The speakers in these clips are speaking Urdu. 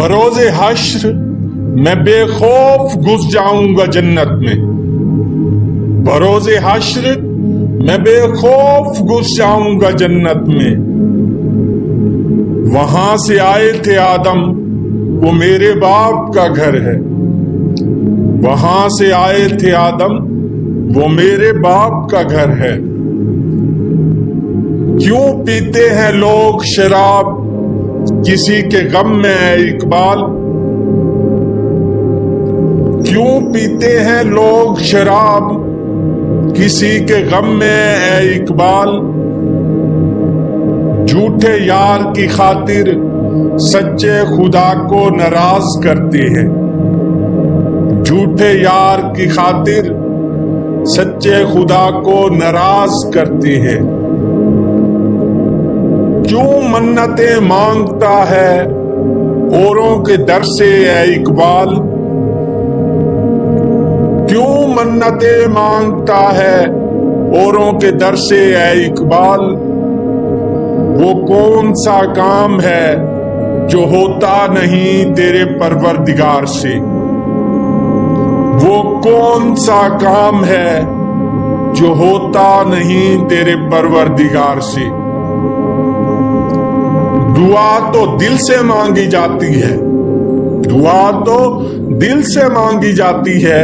بروز حشر میں بے خوف گھس جاؤں گا جنت میں، بروز حشر میں بے خوف گھس جاؤں گا جنت میں۔ وہاں سے آئے تھے آدم، وہ میرے باپ کا گھر ہے، وہاں سے آئے تھے آدم، وہ میرے باپ کا گھر ہے۔ کیوں پیتے ہیں لوگ شراب کسی کے غم میں اے اقبال؟ کیوں پیتے ہیں لوگ شراب کسی کے غم میں اے اقبال؟ جھوٹے یار کی خاطر سچے خدا کو ناراض کرتے ہیں، جھوٹے یار کی خاطر سچے خدا کو ناراض کرتے ہیں۔ کیوں منتیں مانگتا ہے اوروں کے در سے اے اقبال؟ کیوں منتیں مانگتا ہے اوروں کے در سے اے اقبال؟ وہ کون سا کام ہے جو ہوتا نہیں تیرے پروردگار سے؟ وہ کون سا کام ہے جو ہوتا نہیں تیرے پروردگار سے؟ دعا تو دل سے مانگی جاتی ہے، دعا تو دل سے مانگی جاتی ہے،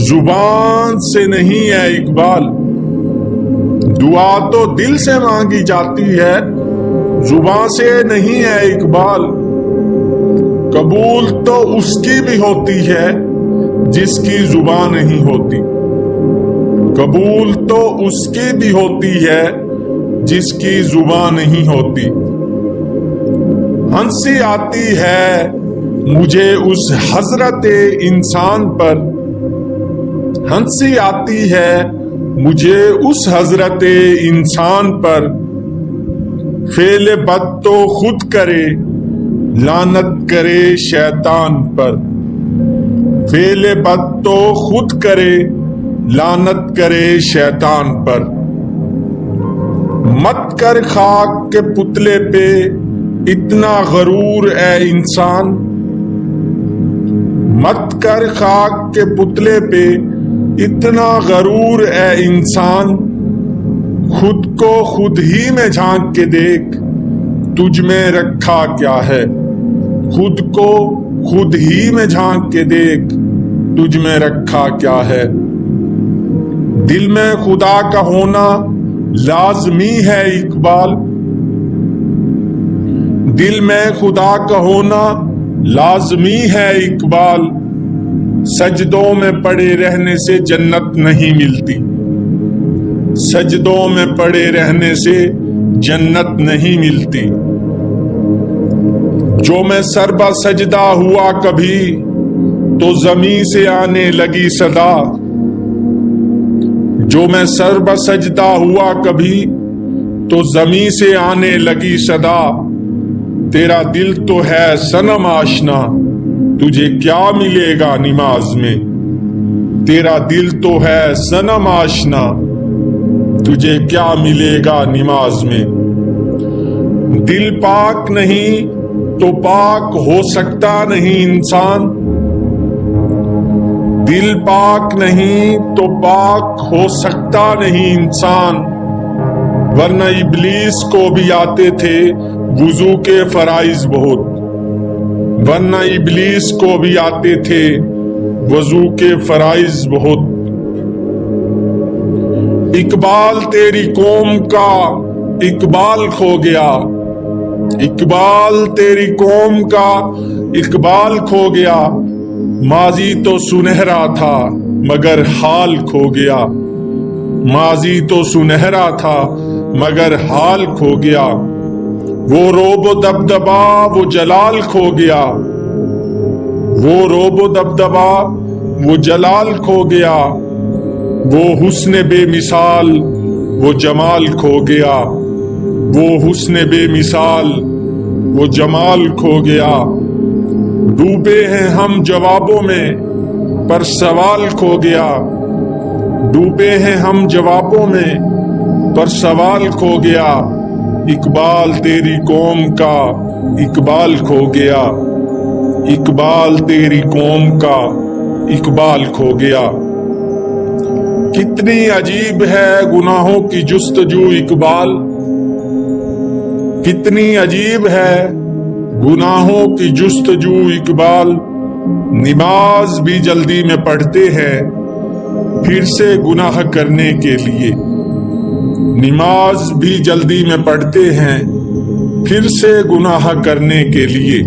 زبان سے نہیں ہے اقبال۔ دعا تو دل سے مانگی جاتی ہے، زبان سے نہیں ہے اقبال۔ قبول تو اس کی بھی ہوتی ہے جس کی زبان نہیں ہوتی، قبول تو اس کی بھی ہوتی ہے جس کی زبان نہیں ہوتی۔ ہنسی آتی ہے مجھے اس حضرت انسان پر، ہنسی آتی ہے مجھے اس حضرت انسان پر۔ فعل بد تو خود کرے لعنت کرے شیطان پر، فعل بد تو خود کرے لعنت کرے شیطان پر۔ مت کر خاک کے پتلے پہ اتنا غرور اے انسان، مت کر خاک کے پتلے پہ اتنا غرور اے انسان۔ خود کو خود ہی میں جھانک کے دیکھ تجھ میں رکھا کیا ہے، خود کو خود ہی میں جھانک کے دیکھ تجھ میں رکھا کیا ہے۔ دل میں خدا کا ہونا لازمی ہے اقبال، دل میں خدا کا ہونا لازمی ہے اقبال۔ سجدوں میں پڑے رہنے سے جنت نہیں ملتی، سجدوں میں پڑے رہنے سے جنت نہیں ملتی۔ جو میں سر بہ سجدہ ہوا کبھی تو زمین سے آنے لگی صدا، جو میں سر بہ سجدہ ہوا کبھی تو زمین سے آنے لگی صدا۔ تیرا دل تو ہے صنم آشنا، تجھے کیا ملے گا نماز میں؟ تیرا دل تو ہے صنم آشنا، تجھے کیا ملے گا نماز میں؟ دل پاک نہیں تو پاک ہو سکتا نہیں انسان، دل پاک نہیں تو پاک ہو سکتا نہیں انسان۔ ورنہ ابلیس کو بھی آتے تھے وضو کے فرائض بہت، ورنہ ابلیس کو بھی آتے تھے وضو کے فرائض بہت۔ اقبال تیری قوم کا اقبال کھو گیا، اقبال تیری قوم کا اقبال کھو گیا۔ ماضی تو سنہرا تھا مگر حال کھو گیا، ماضی تو سنہرا تھا مگر حال کھو گیا۔ وہ روب و دبدبا وہ جلال کھو گیا، وہ روب و دبدبا وہ جلال کھو گیا۔ وہ حسن بے مثال وہ جمال کھو گیا، وہ حسن بے مثال وہ جمال کھو گیا۔ ڈوبے ہیں ہم جوابوں میں پر سوال کھو گیا، ڈوبے ہیں ہم جوابوں میں پر سوال کھو گیا۔ اقبال تیری قوم کا اقبال کھو گیا۔ اقبال تیری قوم کا اقبال کھو گیا۔ کتنی عجیب ہے گناہوں کی جستجو اقبال، کتنی عجیب ہے گناہوں کی جستجو اقبال، نماز بھی جلدی میں پڑھتے ہیں پھر سے گناہ کرنے کے لیے، نماز بھی جلدی میں پڑھتے ہیں پھر سے گناہ کرنے کے لیے۔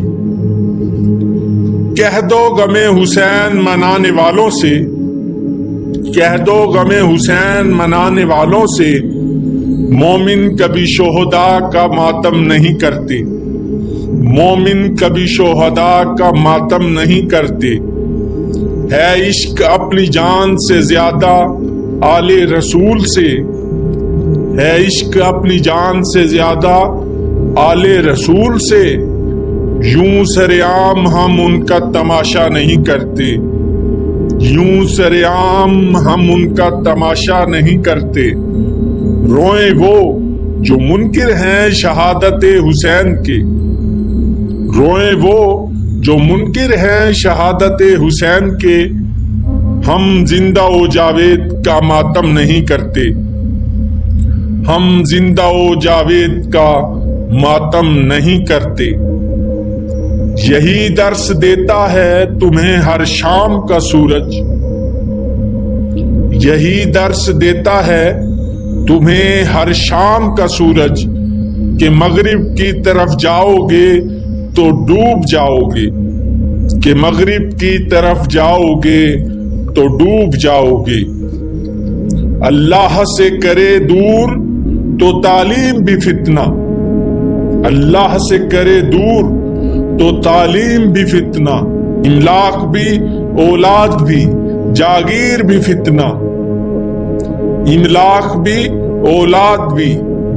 کہہ دو غم حسین منانے والوں سے، کہہ دو غم حسین منانے والوں سے، مومن کبھی شہداء کا ماتم نہیں کرتے، مومن کبھی شہداء کا ماتم نہیں کرتے۔ ہے عشق اپنی جان سے زیادہ آل رسول سے، ہے عشق اپنی جان سے زیادہ آل رسول سے، یوں سرعام ہم ان کا تماشا نہیں کرتے، یوں سرعام ہم ان کا تماشا نہیں کرتے۔ روئیں وہ جو منکر ہیں شہادت حسین کے، روئیں وہ جو منکر ہیں شہادت حسین کے، ہم زندہ و جاوید کا ماتم نہیں کرتے، ہم زندہ و جاوید کا ماتم نہیں کرتے۔ یہی درس دیتا ہے تمہیں ہر شام کا سورج، یہی درس دیتا ہے تمہیں ہر شام کا سورج، کہ مغرب کی طرف جاؤ گے تو ڈوب جاؤ گے، کہ مغرب کی طرف جاؤ گے تو ڈوب جاؤ گے۔ اللہ سے کرے دور تو تعلیم بھی فتنہ، اللہ سے کرے دور تو تعلیم بھی فتنہ، املاک بھی اولاد بھی جاگیر بھی فتنہ، املاک بھی اولاد بھی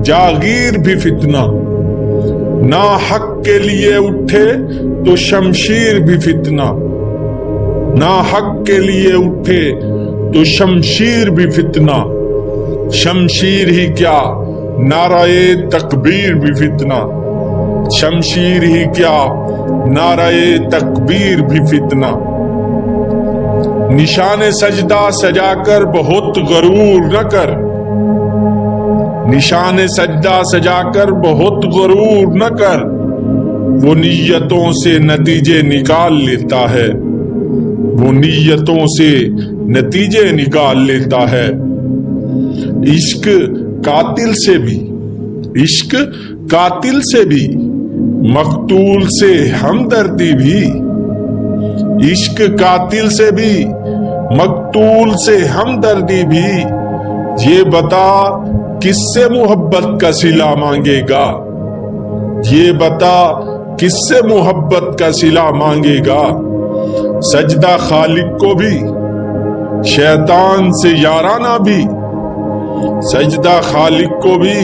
جاگیر بھی فتنہ، نا حق کے لیے اٹھے تو شمشیر بھی فتنہ، نا حق کے لیے اٹھے تو شمشیر بھی فتنہ، شمشیر ہی کیا نعرہ تکبیر بھی فتنہ، شمشیر ہی کیا نعرہ تکبیر بھی فتنہ۔ نشان سجدہ سجا کر بہت غرور نہ کر، نشان سجدہ سجا کر بہت غرور نہ کر، وہ نیتوں سے نتیجے نکال لیتا ہے، وہ نیتوں سے نتیجے نکال لیتا ہے۔ عشق قاتل سے بھی، عشق قاتل سے بھی، مقتول سے ہمدردی بھی، عشق قاتل سے بھی مقتول سے ہمدردی بھی، یہ بتا کس سے محبت کا صلہ مانگے گا، یہ بتا کس سے محبت کا صلہ مانگے گا۔ سجدہ خالق کو بھی شیطان سے یارانہ بھی، سجدہ خالق کو بھی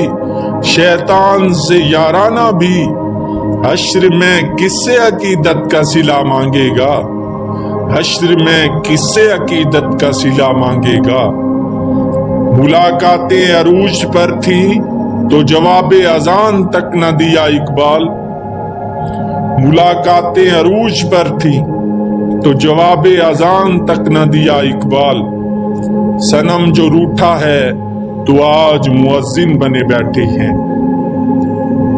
شیطان سے یارانہ بھی، حشر میں کس سے عقیدت کا صلہ مانگے گا، حشر میں کس سے عقیدت کا صلہ مانگے گا۔ ملاقاتیں عروج پر تھی تو جواب اذان تک نہ دیا اقبال، ملاقاتیں عروج پر تھی تو جواب اذان تک نہ دیا اقبال۔ صنم جو روٹھا ہے تو آج مؤذن بنے بیٹھے ہیں،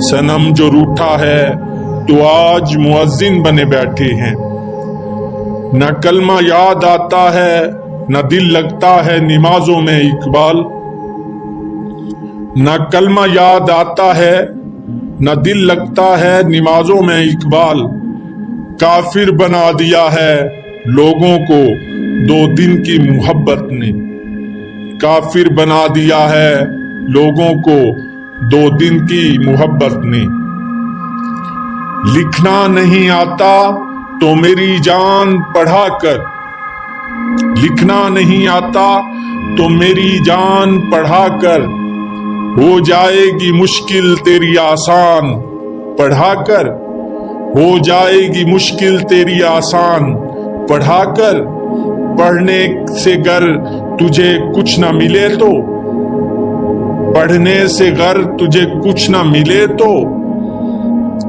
صنم جو روٹھا ہے تو آج مؤذن بنے بیٹھے ہیں۔ نہ کلمہ یاد آتا ہے نہ دل لگتا ہے نمازوں میں اقبال، نہ کلمہ یاد آتا ہے نہ دل لگتا ہے نمازوں میں اقبال۔ کافر بنا دیا ہے لوگوں کو 2 دن کی محبت نے، کافر بنا دیا ہے لوگوں کو 2 دن کی محبت نے۔ لکھنا نہیں آتا تو میری جان پڑھا کر، لکھنا نہیں آتا تو میری جان پڑھا کر، ہو جائے گی مشکل تیری آسان پڑھا کر، ہو جائے گی مشکل تیری آسان پڑھا کر۔ پڑھنے سے گر تجھے کچھ نہ ملے تو، پڑھنے سے گر تجھے کچھ نہ ملے تو،